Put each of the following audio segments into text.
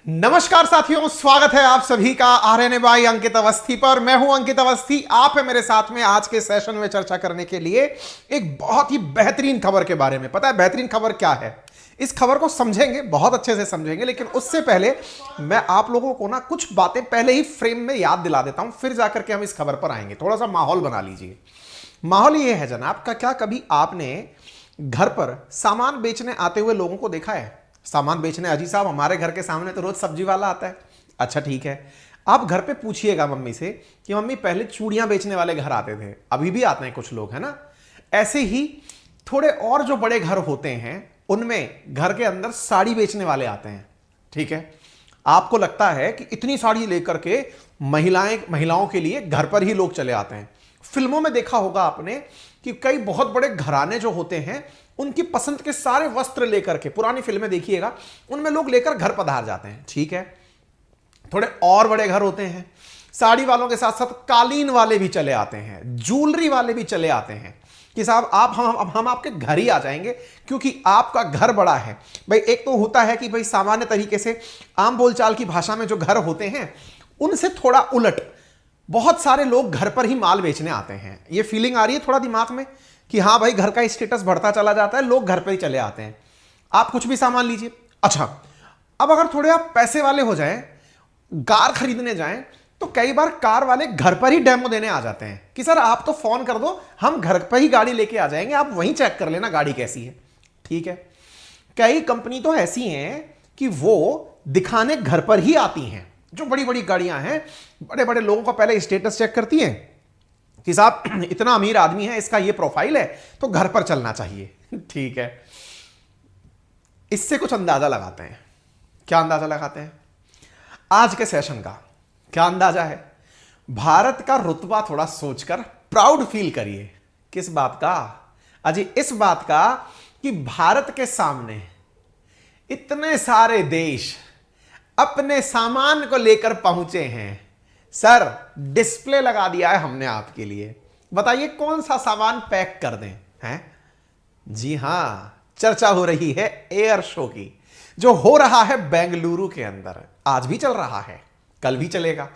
नमस्कार साथियों, स्वागत है आप सभी का आरएनए बाय अंकित अवस्थी पर। मैं हूं अंकित अवस्थी, आप है मेरे साथ में आज के सेशन में चर्चा करने के लिए एक बहुत ही बेहतरीन खबर के बारे में। पता है बेहतरीन खबर क्या है? इस खबर को समझेंगे, बहुत अच्छे से समझेंगे, लेकिन उससे पहले मैं आप लोगों को ना कुछ बातें पहले ही फ्रेम में याद दिला देता हूं, फिर जाकर के हम इस खबर पर आएंगे। थोड़ा सा माहौल बना लीजिए। माहौल ये है जनाब का, क्या कभी आपने घर पर सामान बेचने आते हुए लोगों को देखा है? सामान बेचने अजी साहब हमारे घर के सामने तो रोज सब्जी वाला आता है। अच्छा ठीक है, आप घर पे पूछिएगा मम्मी से कि मम्मी पहले चूड़ियां बेचने वाले घर आते थे, अभी भी आते हैं कुछ लोग, है ना? ऐसे ही थोड़े और जो बड़े घर होते हैं उनमें घर के अंदर साड़ी बेचने वाले आते हैं। ठीक है, आपको लगता है कि इतनी साड़ी लेकर के महिलाओं के लिए घर पर ही लोग चले आते हैं। फिल्मों में देखा होगा आपने कि कई बहुत बड़े घराने जो होते हैं उनकी पसंद के सारे वस्त्र लेकर के, पुरानी फिल्में देखिएगा, उनमें लोग लेकर घर पधार जाते हैं। ठीक है, थोड़े और बड़े घर होते हैं, साड़ी वालों के साथ साथ कालीन वाले भी चले आते हैं, ज्वेलरी वाले भी चले आते हैं कि साहब आप हम आपके घर ही आ जाएंगे क्योंकि आपका घर बड़ा है। भाई एक तो होता है कि भाई सामान्य तरीके से आम बोलचाल की भाषा में जो घर होते हैं उनसे थोड़ा उलट बहुत सारे लोग घर पर ही माल बेचने आते हैं। ये फीलिंग आ रही है थोड़ा दिमाग में कि हाँ भाई घर का स्टेटस बढ़ता चला जाता है, लोग घर पर ही चले आते हैं। आप कुछ भी सामान लीजिए। अच्छा, अब अगर थोड़े आप पैसे वाले हो जाएं, कार खरीदने जाएं, तो कई बार कार वाले घर पर ही डेमो देने आ जाते हैं कि सर आप तो फोन कर दो, हम घर पर ही गाड़ी लेके आ जाएंगे, आप वहीं चेक कर लेना गाड़ी कैसी है। ठीक है, कई कंपनी तो ऐसी हैं कि वो दिखाने घर पर ही आती हैं। जो बड़ी बड़ी गाड़ियां हैं, बड़े बड़े लोगों का पहले स्टेटस चेक करती हैं कि साहब इतना अमीर आदमी है, इसका ये प्रोफाइल है, तो घर पर चलना चाहिए। ठीक है, इससे कुछ अंदाजा लगाते हैं। क्या अंदाजा लगाते हैं? आज के सेशन का क्या अंदाजा है? भारत का रुतबा थोड़ा सोचकर प्राउड फील करिए। किस बात का? अजी इस बात का कि भारत के सामने इतने सारे देश अपने सामान को लेकर पहुंचे हैं। सर डिस्प्ले लगा दिया है हमने आपके लिए, बताइए कौन सा सामान पैक कर दें? हैं? जी हां, चर्चा हो रही है एयर शो की, जो हो रहा है बेंगलुरु के अंदर। आज भी चल रहा है, कल भी चलेगा।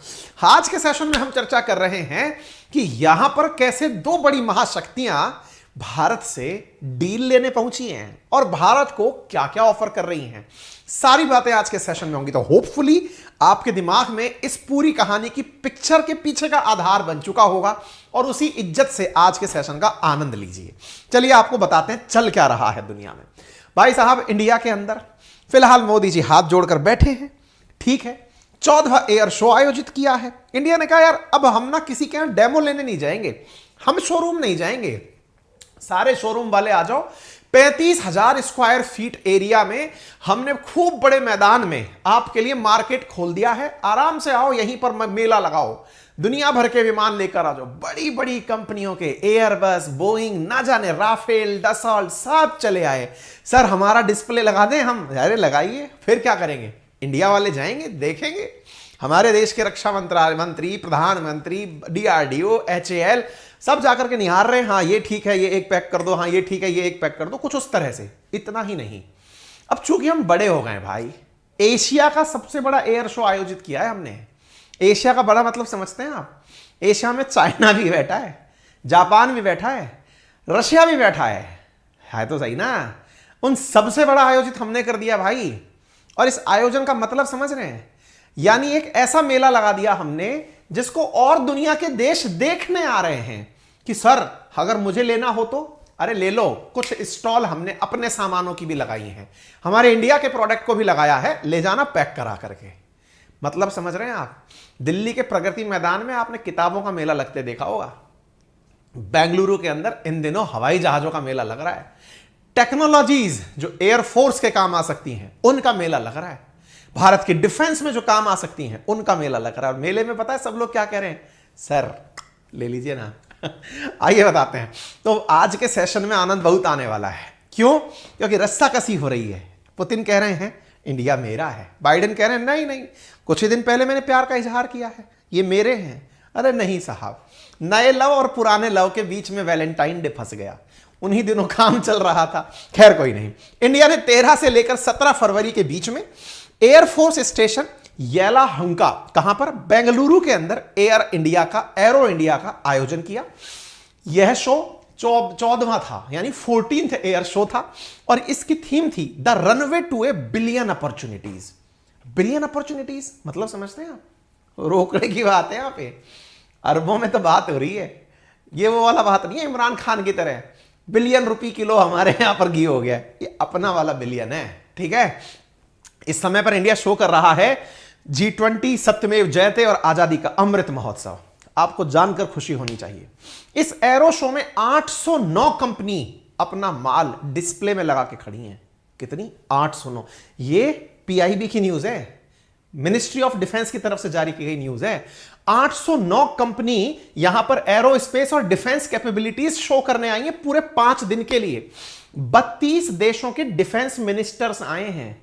आज के सेशन में हम चर्चा कर रहे हैं कि यहां पर कैसे दो बड़ी महाशक्तियां भारत से डील लेने पहुंची हैं और भारत को क्या क्या ऑफर कर रही हैं। सारी बातें आज के सेशन में होंगी, तो होपफुली आपके दिमाग में इस पूरी कहानी की पिक्चर के पीछे का आधार बन चुका होगा और उसी इज्जत से आज के सेशन का आनंद लीजिए। चलिए आपको बताते हैं चल क्या रहा है दुनिया में। भाई साहब इंडिया के अंदर फिलहाल मोदी जी हाथ जोड़कर बैठे हैं। ठीक है, 14वां एयर शो आयोजित किया है। इंडिया ने कहा यार अब हम ना किसी के यहां डेमो लेने नहीं जाएंगे, हम शोरूम नहीं जाएंगे, सारे शोरूम वाले आ जाओ। 35,000 स्क्वायर फीट एरिया में हमने खूब बड़े मैदान में आपके लिए मार्केट खोल दिया है। आराम से आओ, यहीं पर मेला लगाओ, दुनिया भर के विमान लेकर आ जाओ। बड़ी बड़ी कंपनियों के एयरबस, बोइंग, ना जाने राफेल, डसॉल्ट सब चले आए। सर हमारा डिस्प्ले लगा दें हम? अरे लगाइए, फिर क्या करेंगे? इंडिया वाले जाएंगे, देखेंगे। हमारे देश के रक्षा मंत्री, प्रधानमंत्री, डीआरडीओ, एचएएल सब जाकर के निहार रहे हैं। हाँ ये ठीक है, ये एक पैक कर दो, हाँ ये ठीक है, ये एक पैक कर दो, कुछ उस तरह से। इतना ही नहीं, अब चूंकि हम बड़े हो गए भाई, एशिया का सबसे बड़ा एयर शो आयोजित किया है हमने। एशिया का बड़ा मतलब समझते हैं आप? एशिया में चाइना भी बैठा है, जापान भी बैठा है, रशिया भी बैठा है तो सही ना? उन सबसे बड़ा आयोजित हमने कर दिया भाई। और इस आयोजन का मतलब समझ रहे हैं? यानी एक ऐसा मेला लगा दिया हमने जिसको और दुनिया के देश देखने आ रहे हैं कि सर अगर मुझे लेना हो तो अरे ले लो। कुछ स्टॉल हमने अपने सामानों की भी लगाई हैं, हमारे इंडिया के प्रोडक्ट को भी लगाया है, ले जाना पैक करा करके। मतलब समझ रहे हैं आप? दिल्ली के प्रगति मैदान में आपने किताबों का मेला लगते देखा होगा, बेंगलुरु के अंदर इन दिनों हवाई जहाजों का मेला लग रहा है। टेक्नोलॉजीज जो एयरफोर्स के काम आ सकती हैं उनका मेला लग रहा है, भारत के डिफेंस में जो काम आ सकती हैं उनका मेला लग रहा है। और मेले में पता है सब लोग क्या कह रहे हैं? सर ले लीजिए ना। आइए बताते हैं। तो आज के सेशन में आनंद बहुत आने वाला है। क्यों? क्योंकि रस्साकसी हो रही है। पुतिन कह रहे हैं इंडिया मेरा है, बाइडेन कह रहे हैं नहीं नहीं, कुछ ही दिन पहले मैंने प्यार का इजहार किया है, ये मेरे हैं। अरे नहीं साहब, नए लव और पुराने लव के बीच में वैलेंटाइन डे फंस गया। उन्हीं दिनों काम चल रहा था। खैर कोई नहीं, इंडिया ने 13 से लेकर 17 फरवरी के बीच में एयरफोर्स स्टेशन येलाहंका, कहां पर? बेंगलुरु के अंदर एयर इंडिया का, एरो इंडिया का आयोजन किया। यह शो 14वां था, यानी 14th एयर शो था, और इसकी थीम थी the runway to a billion opportunities. Billion opportunities मतलब समझते हैं आप? रोकड़े की बात है, यहां पे अरबों में तो बात हो रही है। ये वो वाला बात नहीं है इमरान खान की तरह बिलियन रुपए किलो हमारे यहां पर घी हो गया। ये अपना वाला बिलियन है, ठीक है। इस समय पर इंडिया शो कर रहा है G20 सत्यमेव जयते और आजादी का अमृत महोत्सव। आपको जानकर खुशी होनी चाहिए, इस एरो शो में 809 कंपनी अपना माल डिस्प्ले में लगा के खड़ी हैं। कितनी? 809। ये पीआईबी की न्यूज है, मिनिस्ट्री ऑफ डिफेंस की तरफ से जारी की गई न्यूज है। 809 कंपनी यहां पर एरोस्पेस और डिफेंस कैपेबिलिटीज शो करने आई है पूरे 5 दिन के लिए। 32 देशों के डिफेंस मिनिस्टर्स आए हैं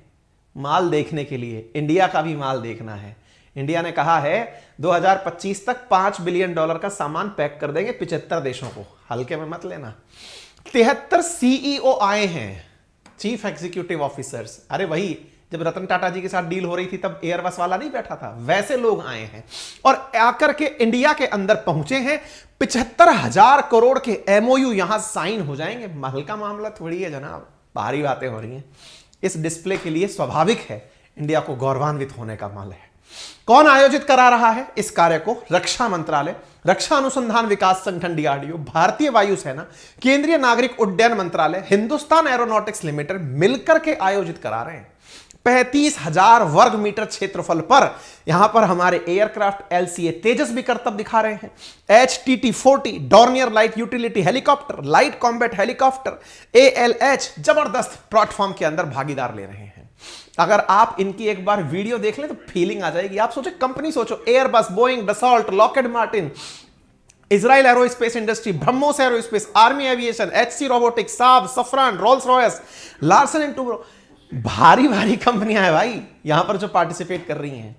माल देखने के लिए। इंडिया का भी माल देखना है। इंडिया ने कहा है 2025 तक $5 बिलियन का सामान पैक कर देंगे 75 देशों को, हल्के में मत लेना। 73 सीईओ आए हैं, चीफ एग्जीक्यूटिव ऑफिसर्स। अरे वही जब रतन टाटा जी के साथ डील हो रही थी तब एयरबस वाला नहीं बैठा था, वैसे लोग आए हैं और आकर के इंडिया के अंदर पहुंचे हैं। 75,000 करोड़ के एमओयू यहां साइन हो जाएंगे। हल्का मामला थोड़ी है जनाब, भारी बातें हो रही हैं। इस डिस्प्ले के लिए स्वाभाविक है इंडिया को गौरवान्वित होने का माल है। कौन आयोजित करा रहा है इस कार्य को? रक्षा मंत्रालय, रक्षा अनुसंधान विकास संगठन डीआरडीओ, भारतीय वायुसेना, केंद्रीय नागरिक उड्डयन मंत्रालय, हिंदुस्तान एरोनॉटिक्स लिमिटेड मिलकर के आयोजित करा रहे हैं। 35,000 वर्ग मीटर क्षेत्रफल पर यहां पर हमारे एयरक्राफ्ट एलसीए तेजस भी करतब दिखा रहे हैं। HTT-40 Dornier light utility helicopter, light combat helicopter, ALH जबरदस्त प्लेटफॉर्म के अंदर भागीदार ले रहे हैं। अगर आप इनकी एक बार वीडियो देख लें तो फीलिंग आ जाएगी। आप सोचो, कंपनी सोचो, Airbus, Boeing, Dassault, Lockheed Martin, Israel Aerospace Industry, BrahMos Aerospace, Army Aviation, HC robotics, Saab, Safran, Rolls Royce, Larsen and Toubro, भारी भारी कंपनियां हैं भाई यहां पर जो पार्टिसिपेट कर रही हैं।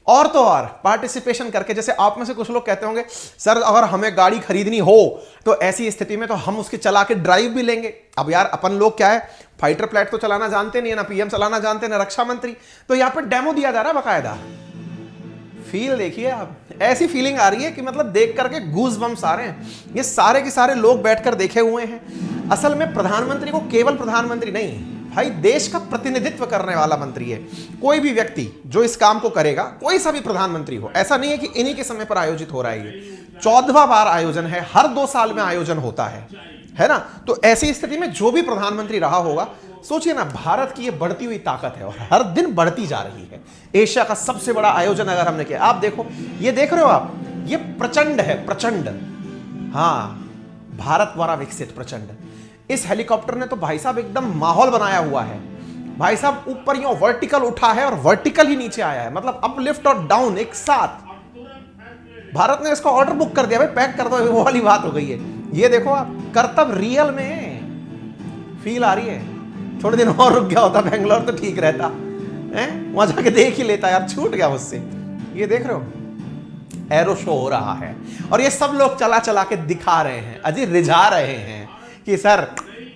और तो और पार्टिसिपेशन करके, जैसे आप में से कुछ लोग कहते होंगे सर अगर हमें गाड़ी खरीदनी हो तो ऐसी स्थिति में तो हम उसके चला के ड्राइव भी लेंगे। अब यार अपन लोग क्या है, फाइटर प्लेट तो चलाना जानते नहीं है, ना पीएम चलाना जानते, ना रक्षा मंत्री। तो यहां पर डेमो दिया जा रहा है बकायदा। फील देखिए आप, ऐसी फीलिंग आ रही है कि मतलब देख करके गूज बम्स आ रहे हैं। ये सारे के सारे लोग बैठकर देखे हुए हैं। असल में प्रधानमंत्री को केवल प्रधानमंत्री नहीं भाई, देश का प्रतिनिधित्व करने वाला मंत्री है। कोई भी व्यक्ति जो इस काम को करेगा, कोई सा भी प्रधानमंत्री हो, ऐसा नहीं है कि इन्हीं के समय पर आयोजित हो रहा है। ये 14वां बार आयोजन है, हर 2 साल में आयोजन होता है ना। तो ऐसी स्थिति में जो भी प्रधानमंत्री रहा होगा, सोचिए ना, भारत की ये बढ़ती हुई ताकत है और हर दिन बढ़ती जा रही है। एशिया का सबसे बड़ा आयोजन अगर हमने किया, आप देखो, ये देख रहे हो आप, ये प्रचंड है, प्रचंड। हाँ, भारत द्वारा विकसित प्रचंड। इस हेलीकॉप्टर ने तो भाई साहब एकदम माहौल बनाया हुआ है। भाई साहब ऊपर यूं वर्टिकल उठा है और वर्टिकल ही नीचे आया है, मतलब अपलिफ्ट और डाउन एक साथ। भारत ने इसका ऑर्डर बुक कर दिया, भाई पैक कर दो, वो वाली बात हो गई है। ये देखो आप, करतब रियल में फील आ रही है। थोड़े दिन और रुक गया होता बेंगलोर तो ठीक रहता है, वहां जाके देख ही लेता यार, छूट गया मुझसे। ये देख रहे हो, एरो शो हो रहा है और ये सब लोग चला चला के दिखा रहे हैं, अजी रिझा रहे हैं कि सर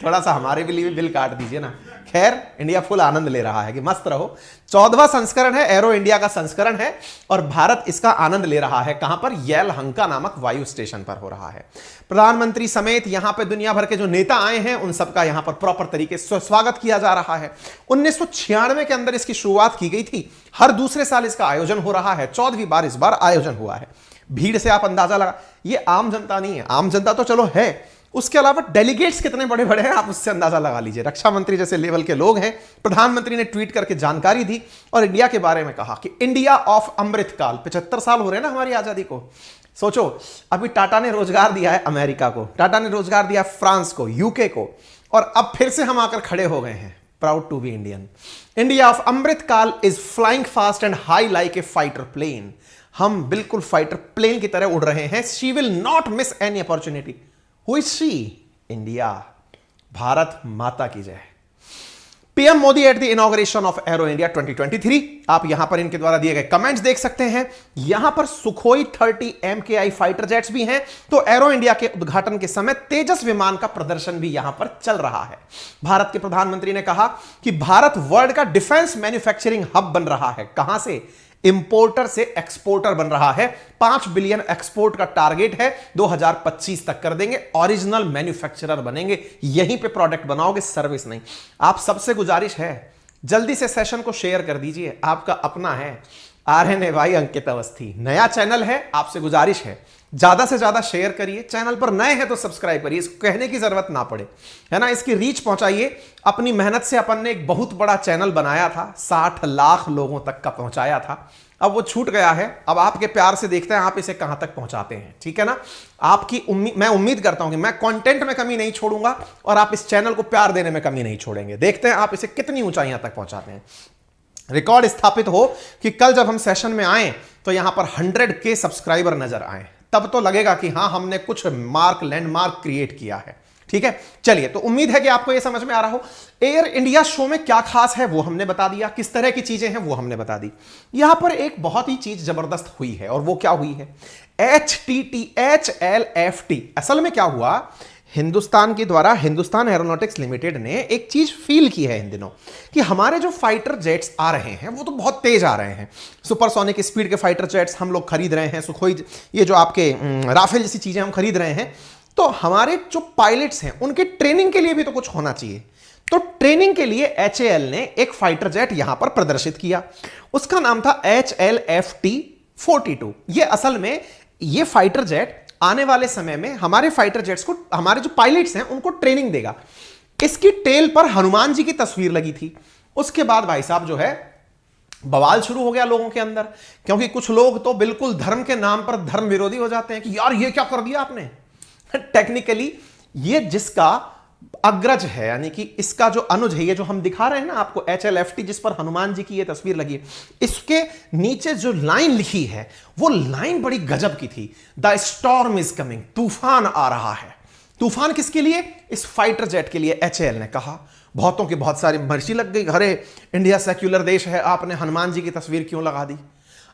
थोड़ा सा हमारे भी लिए बिल काट दीजिए ना। खैर, इंडिया फुल आनंद ले रहा है कि मस्त रहो। 14वां संस्करण है, एरो इंडिया का संस्करण है और भारत इसका आनंद ले रहा है। कहां पर? येलहंका नामक वायु स्टेशन पर हो रहा है। प्रधानमंत्री समेत यहां पर दुनिया भर के जो नेता आए हैं उन सबका यहां पर प्रॉपर तरीके से स्वागत किया जा रहा है। 1996 के अंदर इसकी शुरुआत की गई थी। हर दूसरे साल इसका आयोजन हो रहा है। 14वीं बार इस बार आयोजन हुआ है। भीड़ से आप अंदाजा लगा, ये आम जनता नहीं है, आम जनता तो चलो है, उसके अलावा डेलीगेट्स कितने बड़े बड़े हैं आप उससे अंदाजा लगा लीजिए। रक्षा मंत्री जैसे लेवल के लोग हैं। प्रधानमंत्री ने ट्वीट करके जानकारी दी और इंडिया के बारे में कहा कि इंडिया ऑफ अमृतकाल, 75 साल हो रहे हैं ना हमारी आजादी को। सोचो, अभी टाटा ने रोजगार दिया है अमेरिका को, टाटा ने रोजगार दिया फ्रांस को, यूके को, और अब फिर से हम आकर खड़े हो गए हैं। Proud to be Indian. India of Amritkaal is flying fast and high like a fighter plane. हम बिल्कुल फाइटर प्लेन की तरह उड़ रहे हैं। She will not miss any opportunity. Who is she? India, Bharat माता की जय। PM Modi at the inauguration of Aero India 2023। आप यहां पर इनके द्वारा दिए गए कमेंट्स देख सकते हैं। यहां पर सुखोई 30 MKI फाइटर जेट्स भी हैं। तो एरो इंडिया के उद्घाटन के समय तेजस विमान का प्रदर्शन भी यहां पर चल रहा है। भारत के प्रधानमंत्री ने कहा कि भारत वर्ल्ड का डिफेंस मैन्युफैक्चरिंग हब बन रहा है। कहां से? इंपोर्टर से एक्सपोर्टर बन रहा है। 5 बिलियन एक्सपोर्ट का टारगेट है, 2025 तक कर देंगे। ओरिजिनल मैन्युफैक्चरर बनेंगे, यहीं पे प्रोडक्ट बनाओगे, सर्विस नहीं। आप सबसे गुजारिश है, जल्दी से सेशन को शेयर कर दीजिए। आपका अपना है आरएनए भाई अंकित अवस्थी, नया चैनल है, आपसे गुजारिश है ज्यादा से ज्यादा शेयर करिए। चैनल पर नए हैं तो सब्सक्राइब करिए, इसको कहने की जरूरत ना पड़े, है ना। इसकी रीच पहुंचाइए। अपनी मेहनत से अपन ने एक बहुत बड़ा चैनल बनाया था, 60 लाख लोगों तक का पहुंचाया था। अब वो छूट गया है। अब आपके प्यार से देखते हैं आप इसे कहां तक पहुंचाते हैं, ठीक है ना। आपकी मैं उम्मीद करता हूं कि मैं कंटेंट में कमी नहीं छोड़ूंगा और आप इस चैनल को प्यार देने में कमी नहीं छोड़ेंगे। देखते हैं आप इसे कितनी ऊंचाइयां तक पहुंचाते हैं। रिकॉर्ड स्थापित हो कि कल जब हम सेशन में आए तो यहां पर 100K सब्सक्राइबर नजर आए, तब तो लगेगा कि हां हमने कुछ लैंडमार्क क्रिएट किया है, ठीक है। चलिए, तो उम्मीद है कि आपको यह समझ में आ रहा हो। एयर इंडिया शो में क्या खास है वो हमने बता दिया, किस तरह की चीजें हैं वो हमने बता दी। यहां पर एक बहुत ही चीज जबरदस्त हुई है, और वो क्या हुई है? HLFT। असल में क्या हुआ, हिंदुस्तान के द्वारा हिंदुस्तान एरोनॉटिक्स लिमिटेड ने एक चीज फील की है इन दिनों कि हमारे जो फाइटर जेट्स आ रहे हैं वो तो बहुत तेज आ रहे हैं। सुपरसोनिक स्पीड के फाइटर जेट्स हम लोग खरीद रहे हैं, सुखोई, ये जो आपके राफेल जैसी चीजें हम खरीद रहे हैं। तो हमारे जो पायलट्स हैं उनके ट्रेनिंग के लिए भी तो कुछ होना चाहिए। तो ट्रेनिंग के लिए HAL ने एक फाइटर जेट यहां पर प्रदर्शित किया, उसका नाम था HLFT-42। ये असल में ये फाइटर जेट आने वाले समय में हमारे फाइटर जेट्स को, हमारे जो पायलट्स हैं उनको ट्रेनिंग देगा। इसकी टेल पर हनुमान जी की तस्वीर लगी थी। उसके बाद भाई साहब जो है बवाल शुरू हो गया लोगों के अंदर, क्योंकि कुछ लोग तो बिल्कुल धर्म के नाम पर धर्म विरोधी हो जाते हैं कि यार ये क्या कर दिया आपने। टेक्निकली ये जिसका अग्रज है, यानी कि इसका जो अनुज है, ये जो हम दिखा रहे हैं ना आपको HLFT, जिस पर हनुमान जी की ये तस्वीर लगी है, इसके नीचे जो लाइन लिखी है वो लाइन बड़ी गजब की थी। द स्टॉर्म इज कमिंग, तूफान आ रहा है। तूफान किसके लिए? इस फाइटर जेट के लिए HAL ने कहा। बहुतों की बहुत सारी मर्जी लग गई, अरे इंडिया सेक्युलर देश है, आपने हनुमान जी की तस्वीर क्यों लगा दी?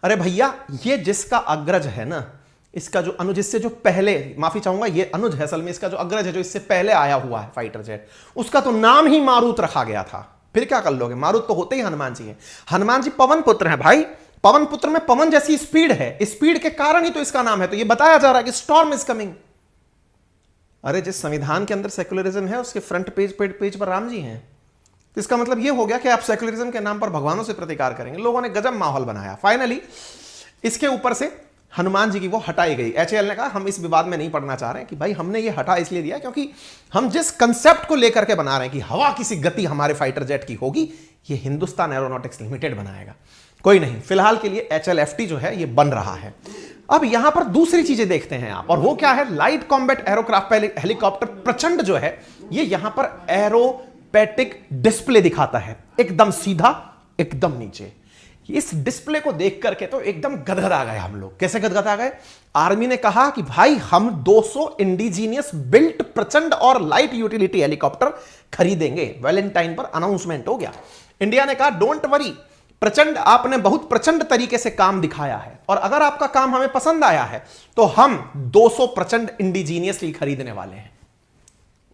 अरे भैया, ये जिसका अग्रज है ना, इसका जो अनुज, इससे जो पहले, माफी चाहूंगा ये अनुज है असल में, इसका जो अग्रज है जो इससे पहले आया हुआ है फाइटर जेट, उसका तो नाम ही मारुत रखा गया था। फिर क्या कर लोगे, मारुत तो होते ही हनुमान जी हैं। हनुमान जी पवन पुत्र हैं भाई, पवन पुत्र में पवन जैसी स्पीड है, स्पीड के कारण ही तो इसका नाम है। तो ये बताया जा रहा है कि स्टॉर्म इज कमिंग। अरे जिस संविधान के अंदर सेक्युलरिज्म है उसके फ्रंट पेज पर राम जी हैं, तो इसका मतलब ये हो गया कि आप सेक्युलरिज्म के नाम पर भगवानों से प्रतिकार करेंगे। लोगों ने गजब माहौल बनाया। फाइनली इसके ऊपर से हनुमान जी की वो हटाई गई। HAL ने कहा हम इस विवाद में नहीं पड़ना चाह रहे हैं, कि भाई हमने ये हटा इसलिए दिया क्योंकि हम जिस कंसेप्ट को लेकर के बना रहे हैं कि हवा की सी गति हमारे फाइटर जेट की होगी, ये हिंदुस्तान एरोनॉटिक्स लिमिटेड बनाएगा। कोई नहीं, फिलहाल के लिए HLFT जो है ये बन रहा है। अब यहां पर दूसरी चीजें देखते हैं आप, और वो क्या है? लाइट कॉम्बैट एरोक्राफ्ट हेलीकॉप्टर प्रचंड जो है ये यहां पर एरोपैटिक डिस्प्ले दिखाता है, एकदम सीधा, एकदम नीचे। इस डिस्प्ले को देख करके तो एकदम गदगदा गए हम लोग। कैसे गदगदा गए? आर्मी ने कहा कि भाई हम 200 इंडिजीनियस बिल्ट प्रचंड और लाइट यूटिलिटी हेलीकॉप्टर खरीदेंगे। वैलेंटाइन पर अनाउंसमेंट हो गया। इंडिया ने कहा डोंट वरी, प्रचंड, आपने बहुत प्रचंड तरीके से काम दिखाया है, और अगर आपका काम हमें पसंद आया है तो हम 200 प्रचंड इंडिजीनियसली खरीदने वाले हैं।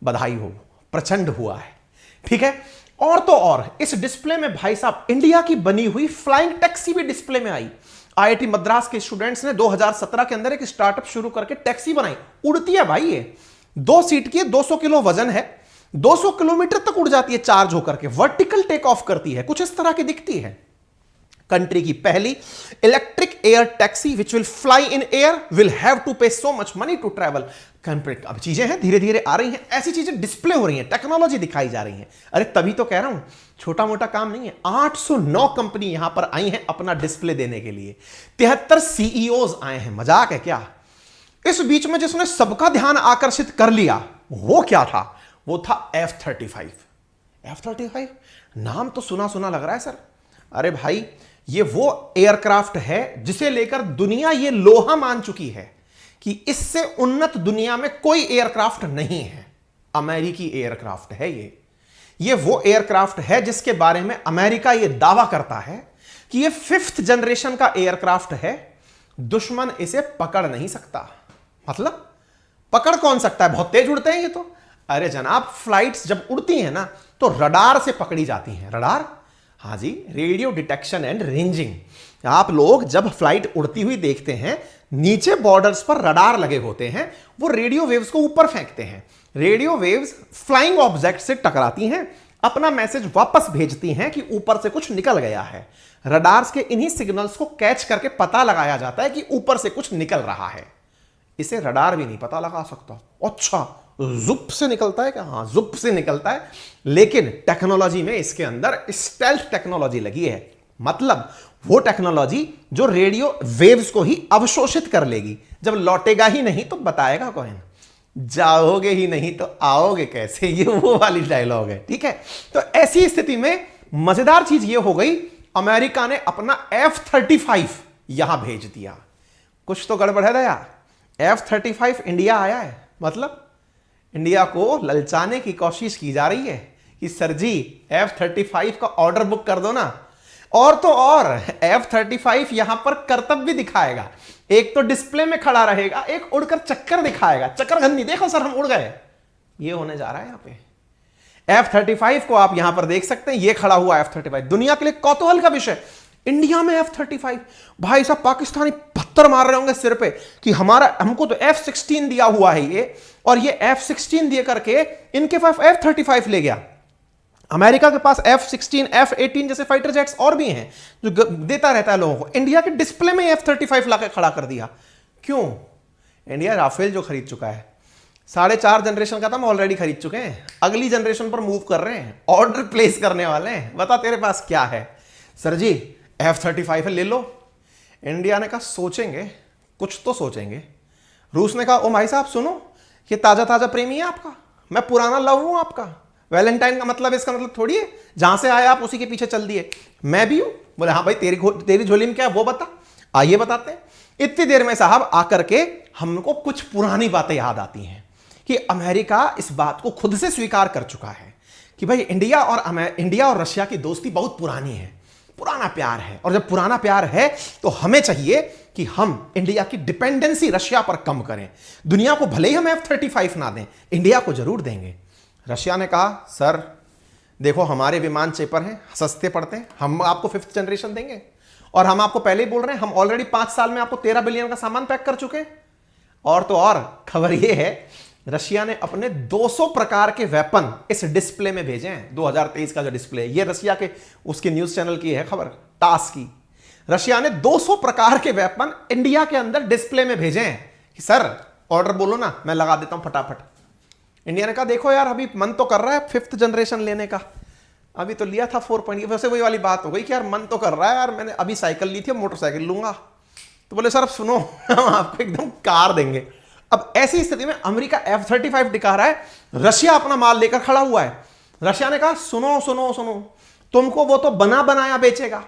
बधाई हो, प्रचंड हुआ है, ठीक है। और तो और इस डिस्प्ले में भाई साहब इंडिया की बनी हुई फ्लाइंग टैक्सी भी डिस्प्ले में आई। IIT मद्रास के स्टूडेंट्स ने 2017 के अंदर एक स्टार्टअप शुरू करके टैक्सी बनाई। उड़ती है भाई, ये 2 सीट की है, 200 किलो वजन है, 200 किलोमीटर तक उड़ जाती है चार्ज होकर के, वर्टिकल टेक ऑफ करती है, कुछ इस तरह की दिखती है। कंट्री की पहली electric air taxi which will fly in air, will have to pay so much money to travel. अब चीजें हैं, धीरे धीरे आ रही हैं, ऐसी चीजें डिस्प्ले हो रही हैं, टेक्नोलॉजी दिखाई जा रही है। अरे तभी तो कह रहा हूं छोटा मोटा काम नहीं है। 809 कंपनी यहां पर आई हैं अपना डिस्प्ले देने के लिए, 73 CEOs आए हैं। मजाक है क्या? इस बीच में जिसने सबका ध्यान आकर्षित कर लिया वो क्या था? वो था F-35। F-35 नाम तो सुना सुना लग रहा है सर। अरे भाई, ये वो एयरक्राफ्ट है जिसे लेकर दुनिया ये लोहा मान चुकी है कि इससे उन्नत दुनिया में कोई एयरक्राफ्ट नहीं है। अमेरिकी एयरक्राफ्ट है ये। ये वो एयरक्राफ्ट है जिसके बारे में अमेरिका ये दावा करता है कि ये 5th जनरेशन का एयरक्राफ्ट है, दुश्मन इसे पकड़ नहीं सकता। मतलब पकड़ कौन सकता है, बहुत तेज उड़ते हैं ये तो। अरे जनाब, फ्लाइट्स जब उड़ती हैं ना तो रडार से पकड़ी जाती हैं। रडार, हाँ जी, रेडियो डिटेक्शन एंड रेंजिंग। आप लोग जब फ्लाइट उड़ती हुई देखते हैं, नीचे बॉर्डर्स पर रडार लगे होते हैं, वो रेडियो वेव्स को ऊपर फेंकते हैं। रेडियो वेव्स फ्लाइंग ऑब्जेक्ट से टकराती हैं, अपना मैसेज वापस भेजती हैं कि ऊपर से कुछ निकल गया है। रडार्स के इन्हीं सिग्नल्स को कैच करके पता लगाया जाता है कि ऊपर से कुछ निकल रहा है। इसे रडार भी नहीं पता लगा सकता। अच्छा, जुप से निकलता है क्या? हाँ, जुप से निकलता है, लेकिन टेक्नोलॉजी में इसके अंदर स्टेल्थ टेक्नोलॉजी लगी है। मतलब वो टेक्नोलॉजी जो रेडियो वेव्स को ही अवशोषित कर लेगी। जब लौटेगा ही नहीं तो बताएगा कौन? जाओगे ही नहीं तो आओगे कैसे? ये वो वाली डायलॉग है, ठीक है। तो ऐसी स्थिति में मजेदार चीज ये हो गई, अमेरिका ने अपना F-35 यहां भेज दिया। कुछ तो गड़बड़ है दया। F-35 इंडिया आया है, मतलब इंडिया को ललचाने की कोशिश की जा रही है कि सर जी F-35 का ऑर्डर बुक कर दो ना। और तो और F-35 यहां पर करतब भी दिखाएगा। एक तो डिस्प्ले में खड़ा रहेगा, एक उड़कर चक्कर दिखाएगा। चक्कर देखो सर, हम उड़ गए। ये होने जा रहा है यहां पे। F-35 को आप यहां पर देख सकते हैं, ये खड़ा हुआ F-35 दुनिया के लिए कौतूहल का विषय। इंडिया में F-35, भाई साहब पाकिस्तानी पत्थर मार रहे होंगे सिर पे कि हमको तो F-16 दिया हुआ है ये, और ये F-16 दे करके इनके पास F-35 ले गया। अमेरिका के पास F-16, F-18 जैसे फाइटर जेट्स और भी हैं जो देता रहता है लोगों को। इंडिया के डिस्प्ले में F-35 लाके खड़ा कर दिया। क्यों? इंडिया राफेल जो खरीद चुका है, 4.5 जनरेशन का था, हम ऑलरेडी खरीद चुके हैं, अगली जनरेशन पर मूव कर रहे हैं, ऑर्डर प्लेस करने वाले हैं। बता तेरे पास क्या है? सर जी F-35 है, ले लो। इंडिया ने कहा सोचेंगे, कुछ तो सोचेंगे। रूस ने कहा ओ भाई साहब सुनो, ये ताजा ताजा प्रेमी है आपका, मैं पुराना लव हूं आपका। वैलेंटाइन का मतलब, इसका मतलब थोड़ी है जहां से आए आप उसी के पीछे चल दिए। मैं भी हूं। बोले हाँ भाई, तेरी झोली में क्या है वो बता। आइए बताते हैं। इतनी देर में साहब आकर के हमको कुछ पुरानी बातें याद आती हैं कि अमेरिका इस बात को खुद से स्वीकार कर चुका है कि भाई इंडिया और रशिया की दोस्ती बहुत पुरानी है, पुराना प्यार है। और जब पुराना प्यार है तो हमें चाहिए कि हम इंडिया की डिपेंडेंसी रशिया पर कम करें। दुनिया को भले ही हम F-35 ना दें, इंडिया को जरूर देंगे। रशिया ने कहा सर देखो, हमारे विमान चेपर हैं, सस्ते पड़ते हैं, हम आपको 5th जनरेशन देंगे। और हम आपको पहले ही बोल रहे हैं, हम ऑलरेडी 5 साल में आपको 13 बिलियन का सामान पैक कर चुके हैं। और तो और खबर यह है, रशिया ने अपने 200 प्रकार के वेपन इस डिस्प्ले में भेजे हैं। 2023 का जो डिस्प्ले, ये रशिया के उसके न्यूज चैनल की है खबर, टास की। रशिया ने 200 प्रकार के वेपन इंडिया के अंदर डिस्प्ले में भेजे हैं कि सर ऑर्डर बोलो ना, मैं लगा देता हूं फटाफट। इंडिया ने कहा देखो यार, अभी मन तो कर रहा है 5th जनरेशन लेने का, अभी तो लिया था 4. वैसे वही वाली बात हो गई कि यार मन तो कर रहा है यार, मैंने अभी साइकिल ली थी, मोटरसाइकिल लूंगा। तो बोले सर अब सुनो, हम आपको एकदम कार देंगे। अब ऐसी स्थिति में अमेरिका F-35 दिखा रहा है, रशिया अपना माल लेकर खड़ा हुआ है। रशिया ने कहा सुनो सुनो सुनो, तुमको वो तो बना बनाया बेचेगा,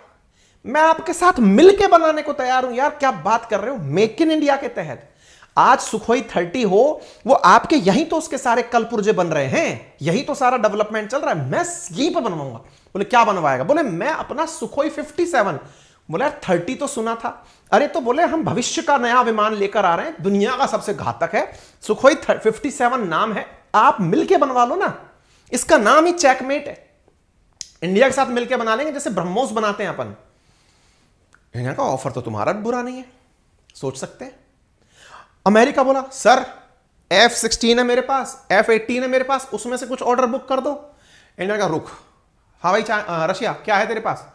मैं आपके साथ मिलके बनाने को तैयार हूं। यार क्या बात कर रहे हो? मेक इन इंडिया के तहत आज सुखोई 30 हो, वो आपके यहीं तो उसके सारे कल पुर्जे बन रहे हैं, यही तो सारा डेवलपमेंट चल रहा है, मैं यहीं पर बनवाऊंगा। बोले क्या बनवाएगा? बोले मैं अपना सुखोई 57। बोले यार 30 तो सुना था। अरे तो बोले हम भविष्य का नया विमान लेकर आ रहे हैं, दुनिया का सबसे घातक है, सुखोई 57 नाम है, आप मिलके बनवा लो ना। इसका नाम ही चेकमेट है। इंडिया के साथ मिलके बना लेंगे जैसे ब्रह्मोस बनाते हैं अपन। इंडिया का ऑफर तो तुम्हारा भी बुरा नहीं है, सोच सकते हैं। अमेरिका बोला सर F-16 है मेरे पास, F-18 है मेरे पास, उसमें से कुछ ऑर्डर बुक कर दो। इंडिया का रुक, हाँ भाई रशिया क्या है तेरे पास?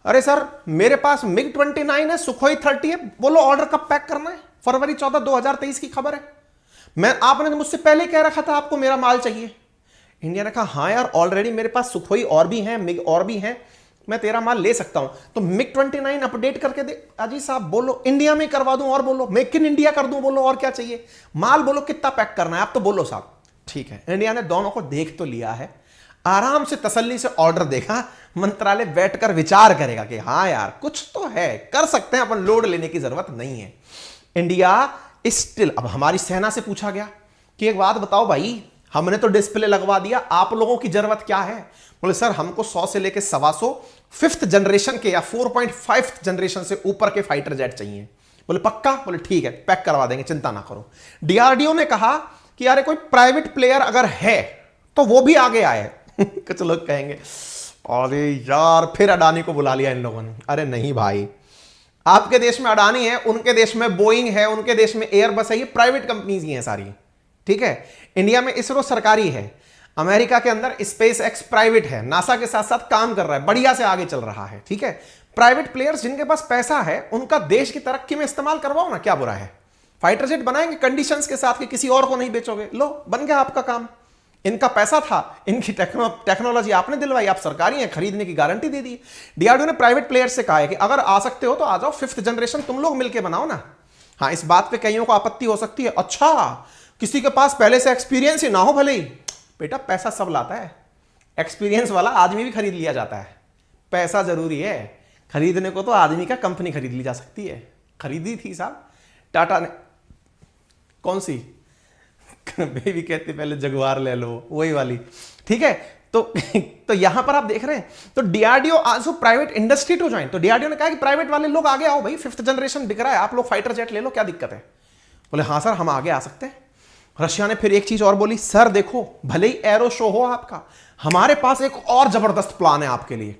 अरे सर मेरे पास MiG-29 है, सुखोई 30 है, बोलो ऑर्डर कब पैक करना है? फरवरी 14, 2023 की खबर है। आपने मुझसे पहले कह रखा था आपको मेरा माल चाहिए। इंडिया ने कहा हाँ यार ऑलरेडी मेरे पास सुखोई और भी हैं, मिग और भी हैं, मैं तेरा माल ले सकता हूं। तो MiG-29 अपडेट करके दे। अजी साहब बोलो इंडिया में करवा दूं और बोलो मेक इन इंडिया कर दूं, बोलो और क्या चाहिए? माल बोलो कितना पैक करना है आप तो बोलो साहब। ठीक है, इंडिया ने दोनों को देख तो लिया है, आराम से तसल्ली से ऑर्डर देखा, मंत्रालय बैठकर विचार करेगा कि हाँ यार कुछ तो है, कर सकते हैं अपन, लोड लेने की जरूरत नहीं है। इंडिया स्टिल, अब हमारी सेना से पूछा गया कि एक बात बताओ भाई, हमने तो डिस्प्ले लगवा दिया, आप लोगों की जरूरत क्या है? बोले सर हमको 100 से लेके 125 5th जनरेशन के या 4.5 जनरेशन से ऊपर के फाइटर जेट चाहिए। बोले पक्का? बोले ठीक है, पैक करवा देंगे, चिंता ना करो। डीआरडीओ ने कहा कि यार कोई प्राइवेट प्लेयर अगर है तो वो भी आगे आए। कुछ लोग कहेंगे अरे यार फिर अडानी को बुला लिया इन लोगों ने। अरे नहीं भाई, आपके देश में अडानी है, उनके देश में बोइंग है, उनके देश में एयरबस है, ये प्राइवेट कंपनीज ही हैं सारी, ठीक है। इंडिया में इसरो सरकारी है, अमेरिका के अंदर स्पेस एक्स प्राइवेट है, नासा के साथ साथ काम कर रहा है, बढ़िया से आगे चल रहा है, ठीक है। प्राइवेट प्लेयर्स जिनके पास पैसा है उनका देश की तरक्की में इस्तेमाल करवाओ ना, क्या बुरा है? फाइटर जेट बनाएंगे कंडीशंस के साथ कि किसी और को नहीं बेचोगे, लो बन गया आपका काम। इनका पैसा था, इनकी टेक्नोलॉजी आपने दिलवाई, आप सरकारी हैं, खरीदने की गारंटी दे दी। डीआरडीओ ने प्राइवेट प्लेयर से कहा है कि अगर आ सकते हो तो आ जाओ, 5th जनरेशन तुम लोग मिलकर बनाओ ना। हाँ, इस बात पे कईयों को आपत्ति हो सकती है, अच्छा किसी के पास पहले से एक्सपीरियंस ही ना हो, भले ही बेटा पैसा सब लाता है, एक्सपीरियंस वाला आदमी भी खरीद लिया जाता है। पैसा जरूरी है, खरीदने को तो आदमी का कंपनी खरीद ली जा सकती है। खरीदी थी साहब टाटा ने, कौन सी बेबी कहते पहले जगुआर ले लो, वही वाली, ठीक है। तो यहां पर आप देख रहे हैं, तो DRDO also private industry to join. तो डीआरडीओ ने कहा कि प्राइवेट वाले लोग आगे आओ भाई, 5th जनरेशन बिक रहा है, आप लोग फाइटर जेट ले लो, क्या दिक्कत है? बोले हाँ सर हम आगे आ सकते हैं। रशिया ने फिर एक चीज और बोली, सर देखो भले ही एरो शो हो आपका, हमारे पास एक और जबरदस्त प्लान है आपके लिए।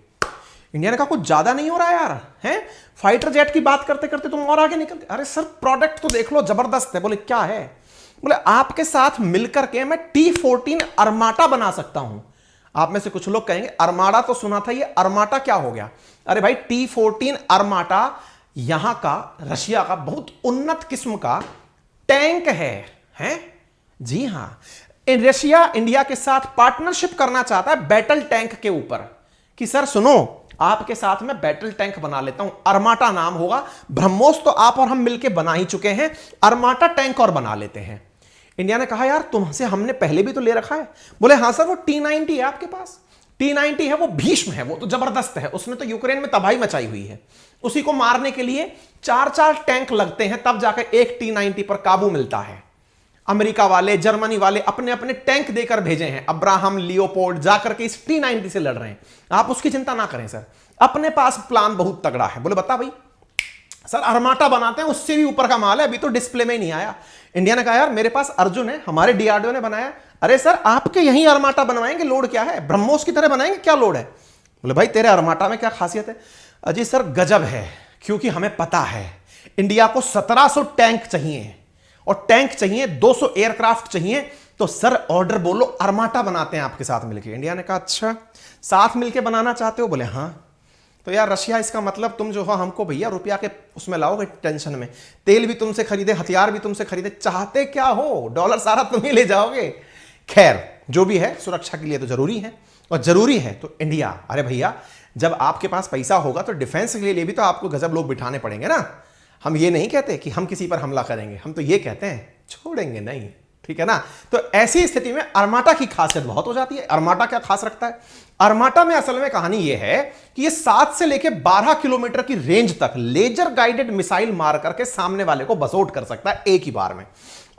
इंडिया ने कहा कुछ ज्यादा नहीं हो रहा यार, हैं? फाइटर जेट की बात करते करते तुम और आगे निकल गए। अरे सर प्रोडक्ट तो देख लो, जबरदस्त है। बोले क्या है? बोले आपके साथ मिलकर के मैं T14 अरमाटा बना सकता हूं। आप में से कुछ लोग कहेंगे अरमाडा तो सुना था, ये अरमाटा क्या हो गया? अरे भाई T14 अरमाटा यहां का, रशिया का बहुत उन्नत किस्म का टैंक है? जी हां, रशिया इंडिया के साथ पार्टनरशिप करना चाहता है बैटल टैंक के ऊपर, कि सर सुनो आपके साथ में बैटल टैंक बना लेता हूं, अरमाटा नाम होगा। ब्रह्मोस तो आप और हम मिलकर बना ही चुके हैं, अरमाटा टैंक और बना लेते हैं। इंडिया ने कहा यार तुमसे हमने पहले भी तो ले रखा है। बोले हाँ सर वो T90 है आपके पास, T90 है, वो भीष्म है, वो तो जबरदस्त है, उसने तो यूक्रेन में तबाही मचाई हुई है। उसी को मारने के लिए 4-4 टैंक लगते हैं, तब जाकर एक T90 पर काबू मिलता है। अमेरिका वाले, जर्मनी वाले अपने अपने टैंक देकर भेजे हैं, अब्राहम लियोपोल्ड जाकर के इस T90 से लड़ रहे हैं। आप उसकी चिंता ना करें सर, अपने पास प्लान बहुत तगड़ा है। बोले बता भाई। सर अरमाटा बनाते हैं, उससे भी ऊपर का माल है, अभी तो डिस्प्ले में ही नहीं आया। इंडिया ने कहा यार मेरे पास अर्जुन है, हमारे डीआरडीओ ने बनाया। अरे सर आपके यही अरमाटा बनवाएंगे, लोड क्या है? ब्रह्मोस की तरह बनाएंगे, क्या लोड है? बोले भाई तेरे अरमाटा में क्या खासियत है? अजी सर गजब है, क्योंकि हमें पता है इंडिया को 1700 टैंक चाहिए, और टैंक चाहिए, 200 एयरक्राफ्ट चाहिए, तो सर ऑर्डर बोलो, अरमाटा बनाते हैं आपके साथ मिलकर। इंडिया ने कहा अच्छा साथ मिलकर बनाना चाहते हो? बोले हाँ। तो यार रशिया इसका मतलब तुम जो हो हमको भैया रुपया के उसमें लाओगे टेंशन में, तेल भी तुमसे खरीदे, हथियार भी तुमसे खरीदे, चाहते क्या हो? डॉलर सारा तुम ही ले जाओगे। खैर जो भी है, सुरक्षा के लिए तो जरूरी है, और जरूरी है तो इंडिया। अरे भैया जब आपके पास पैसा होगा तो डिफेंस के लिए भी तो आपको गजब लोग बिठाने पड़ेंगे ना। हम ये नहीं कहते कि हम किसी पर हमला करेंगे, हम तो ये कहते हैं छोड़ेंगे नहीं, ठीक है ना। तो ऐसी स्थिति में अरमाटा की खासियत बहुत हो जाती है। अरमाटा क्या खास रखता है? अरमाटा में असल में कहानी यह है कि ये 7 से लेकर 12 किलोमीटर की रेंज तक लेजर गाइडेड मिसाइल मार करके सामने वाले को बसोट कर सकता है एक ही बार में।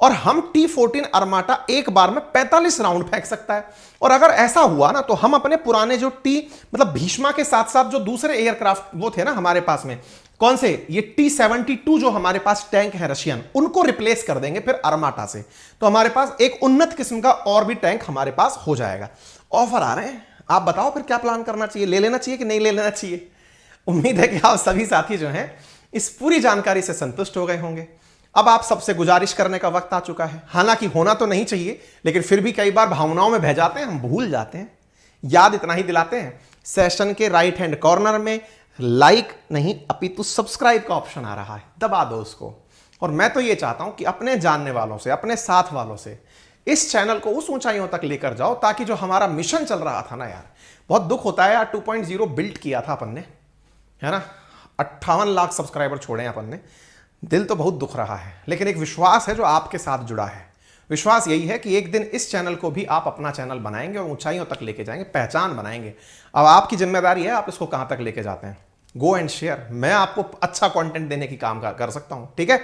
और हम T14 अरमाटा एक बार में 45 राउंड फेंक सकता है। और अगर ऐसा हुआ ना तो हम अपने पुराने जो मतलब भीष्मा के साथ साथ जो दूसरे एयरक्राफ्ट वो थे ना हमारे पास में, कौन से, ये T72 जो हमारे पास टैंक है रशियन, उनको रिप्लेस कर देंगे फिर अरमाटा से। तो हमारे पास एक उन्नत किस्म का और भी टैंक हमारे पास हो जाएगा। ऑफर आ रहे हैं, आप बताओ फिर क्या प्लान करना चाहिए, ले लेना चाहिए कि नहीं ले लेना चाहिए? उम्मीद है कि आप सभी साथी जो हैं इस पूरी जानकारी से संतुष्ट हो गए होंगे। अब आप सबसे गुजारिश करने का वक्त आ चुका है। हालांकि होना तो नहीं चाहिए, लेकिन फिर भी कई बार भावनाओं में बह जाते हैं, हम भूल जाते हैं। याद इतना ही दिलाते हैं, सेशन के राइट हैंड कॉर्नर में लाइक नहीं अपितु सब्सक्राइब का ऑप्शन आ रहा है, दबा दो उसको। और मैं तो ये चाहता हूं कि अपने जानने वालों से, अपने साथ वालों से इस चैनल को उस ऊंचाइयों तक लेकर जाओ, ताकि जो हमारा मिशन चल रहा था ना यार, बहुत दुख होता है यार, 2.0 बिल्ड किया था अपन ने, है ना, 58 लाख सब्सक्राइबर छोड़े अपन ने, दिल तो बहुत दुख रहा है। लेकिन एक विश्वास है जो आपके साथ जुड़ा है। विश्वास यही है कि एक दिन इस चैनल को भी आप अपना चैनल बनाएंगे और ऊंचाइयों तक लेके जाएंगे, पहचान बनाएंगे। अब आपकी जिम्मेदारी है, आप इसको कहां तक लेके जाते हैं। गो एंड शेयर, मैं आपको अच्छा कंटेंट देने की काम कर सकता हूं, ठीक है।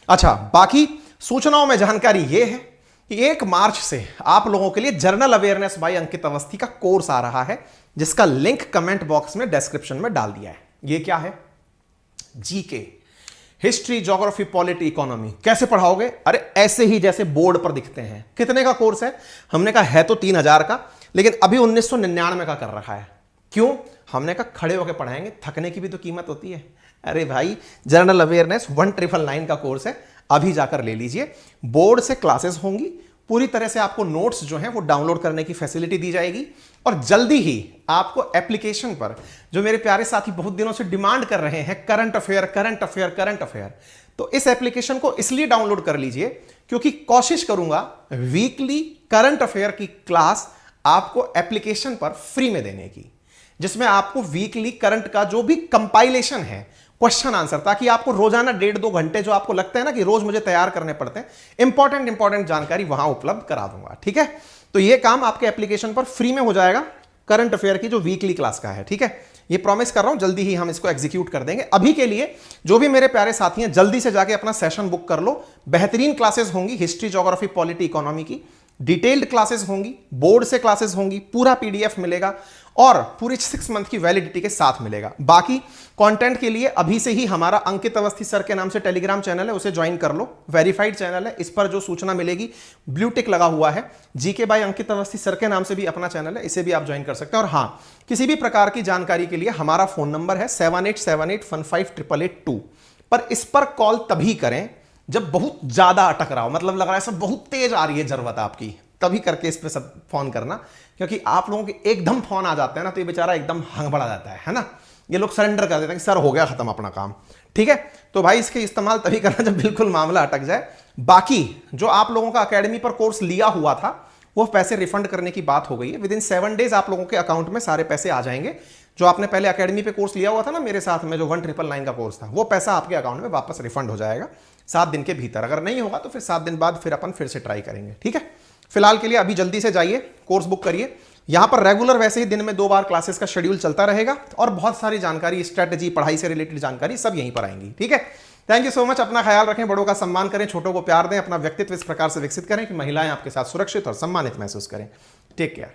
अच्छा, बाकी सूचनाओं में जानकारी यह है 1 मार्च से आप लोगों के लिए जर्नल अवेयरनेस बाय अंकित अवस्थी का कोर्स आ रहा है, जिसका लिंक कमेंट बॉक्स में डिस्क्रिप्शन में डाल दिया है। ये क्या है? GK, history, geography, polity, economy. कैसे पढ़ाओगे? अरे ऐसे ही जैसे बोर्ड पर दिखते हैं। कितने का कोर्स है? हमने कहा है तो 3000 का, लेकिन अभी 1999 का कर रखा है। क्यों? हमने कहा खड़े होकर पढ़ाएंगे, थकने की भी तो कीमत होती है। अरे भाई, जनरल अवेयरनेस 1999 का कोर्स है, अभी जाकर ले लीजिए। बोर्ड से क्लासेस होंगी, पूरी तरह से आपको नोट्स जो हैं वो डाउनलोड करने की फैसिलिटी दी जाएगी, और जल्दी ही आपको एप्लीकेशन पर, जो मेरे प्यारे साथी बहुत दिनों से डिमांड कर रहे हैं, current affair current affair current affair, तो इस एप्लीकेशन को इसलिए डाउनलोड कर लीजिए क्योंकि कोशिश करूंगा वीकली करंट अफेयर की क्लास आपको एप्लीकेशन पर फ्री में देने की, जिसमें आपको वीकली करंट का जो भी कंपाइलेशन है, क्वेश्चन आंसर, ताकि आपको रोजाना 1.5-2 घंटे जो आपको लगता है ना कि रोज मुझे तैयार करने पड़ते हैं, इंपॉर्टेंट जानकारी वहां उपलब्ध करा दूंगा। ठीक है, तो ये काम आपके एप्लीकेशन पर फ्री में हो जाएगा, करंट अफेयर की जो वीकली क्लास का है। ठीक है, ये प्रॉमिस कर रहा हूं, जल्दी ही हम इसको एग्जीक्यूट कर देंगे। अभी के लिए जो भी मेरे प्यारे साथी हैं, जल्दी से जाके अपना सेशन बुक कर लो। बेहतरीन क्लासेस होंगी, हिस्ट्री, ज्योग्राफी, पॉलिटी, इकोनॉमी की डिटेल्ड क्लासेस होंगी, बोर्ड से क्लासेस होंगी, पूरा पीडीएफ मिलेगा और पूरी 6 मंथ की वैलिडिटी के साथ मिलेगा। बाकी कंटेंट के लिए अभी से ही हमारा अंकित अवस्थी सर के नाम से टेलीग्राम चैनल है, उसे ज्वाइन कर लो। वेरीफाइड चैनल है, इस पर जो सूचना मिलेगी ब्लू टिक लगा हुआ है। GK by Ankit Awasthi sir के नाम से भी अपना चैनल है, इसे भी आप ज्वाइन कर सकते हैं। और हाँ, किसी भी प्रकार की जानकारी के लिए हमारा फोन नंबर है 7878158882, पर इस पर कॉल तभी करें जब बहुत ज्यादा अटक रहा हो, मतलब लग रहा है सब बहुत तेज आ रही है जरूरत आपकी, तभी करके इस पे सब फोन करना। क्योंकि आप लोगों के एकदम फोन आ जाते हैं ना, तो ये बेचारा एकदम हड़बड़ा जाता है ना, ये लोग सरेंडर कर देते हैं कि सर हो गया खत्म अपना काम। ठीक है, तो भाई इसके इस्तेमाल तभी करना जब बिल्कुल मामला अटक जाए। बाकी जो आप लोगों का अकेडमी पर कोर्स लिया हुआ था, वो पैसे रिफंड करने की बात हो गई है। विदिन 7 डेज आप लोगों के अकाउंट में सारे पैसे आ जाएंगे। जो आपने पहले अकेडमी पे कोर्स लिया हुआ था ना मेरे साथ में, जो 1999 का कोर्स था, वो पैसा आपके अकाउंट में वापस रिफंड हो जाएगा 7 दिन के भीतर। अगर नहीं होगा तो फिर 7 दिन बाद फिर अपन फिर से ट्राई करेंगे। ठीक है, फिलहाल के लिए अभी जल्दी से जाइए, कोर्स बुक करिए। यहां पर रेगुलर वैसे ही दिन में 2 बार क्लासेस का शेड्यूल चलता रहेगा, और बहुत सारी जानकारी, स्ट्रेटेजी, पढ़ाई से रिलेटेड जानकारी सब यहीं पर आएंगी। ठीक है, थैंक यू सो मच। अपना ख्याल रखें, बड़ों का सम्मान करें, छोटों को प्यार दें, अपना व्यक्तित्व इस प्रकार से विकसित करें कि महिलाएं आपके साथ सुरक्षित और सम्मानित महसूस करें। Take care.